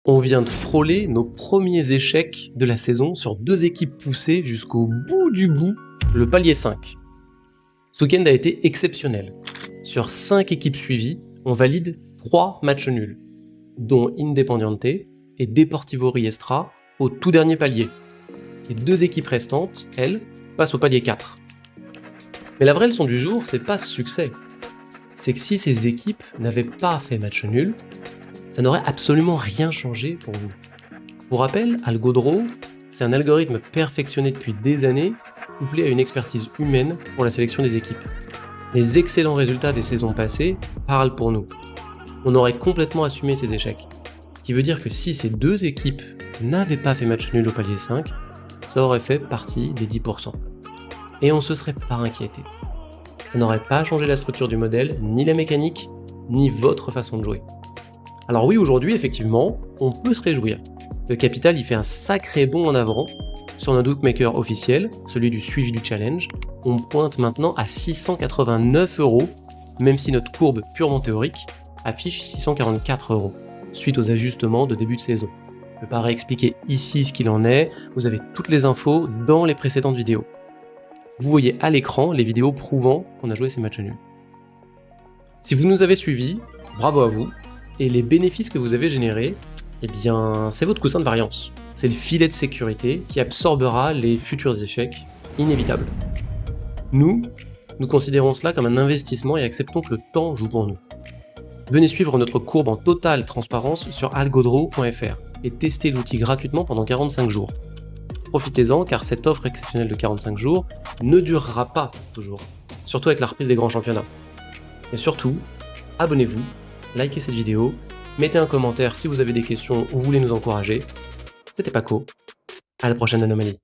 On vient de frôler nos premiers échecs de la saison sur 2 équipes poussées jusqu'au bout du bout, le palier 5. Ce week-end a été exceptionnel. Sur 5 équipes suivies, on valide 3 matchs nuls, dont Independiente et Deportivo Riestra au tout dernier palier. Les 2 équipes restantes, elles, passent au palier 4. Mais la vraie leçon du jour, c'est pas ce succès. C'est que si ces équipes n'avaient pas fait match nul, ça n'aurait absolument rien changé pour vous. Pour rappel, Algodraw, c'est un algorithme perfectionné depuis des années, couplé à une expertise humaine pour la sélection des équipes. Les excellents résultats des saisons passées parlent pour nous. On aurait complètement assumé ces échecs. Ce qui veut dire que si ces 2 équipes n'avaient pas fait match nul au palier 5, ça aurait fait partie des 10%. Et on se serait pas inquiété. Ça n'aurait pas changé la structure du modèle, ni la mécanique, ni votre façon de jouer. Alors oui, aujourd'hui, effectivement, on peut se réjouir. Le capital y fait un sacré bond en avant. Sur notre bookmaker officiel, celui du suivi du challenge, on pointe maintenant à 689 €, même si notre courbe purement théorique affiche 644 €, suite aux ajustements de début de saison. Je ne vais pas réexpliquer ici ce qu'il en est, vous avez toutes les infos dans les précédentes vidéos. Vous voyez à l'écran les vidéos prouvant qu'on a joué ces matchs nuls. Si vous nous avez suivis, bravo à vous. Et les bénéfices que vous avez générés, eh bien, c'est votre coussin de variance. C'est le filet de sécurité qui absorbera les futurs échecs inévitables. Nous considérons cela comme un investissement et acceptons que le temps joue pour nous. Venez suivre notre courbe en totale transparence sur algodraw.fr et testez l'outil gratuitement pendant 45 jours. Profitez-en car cette offre exceptionnelle de 45 jours ne durera pas toujours, surtout avec la reprise des grands championnats. Et surtout, abonnez-vous, likez cette vidéo, mettez un commentaire si vous avez des questions ou voulez nous encourager. C'était Paco, à la prochaine anomalie.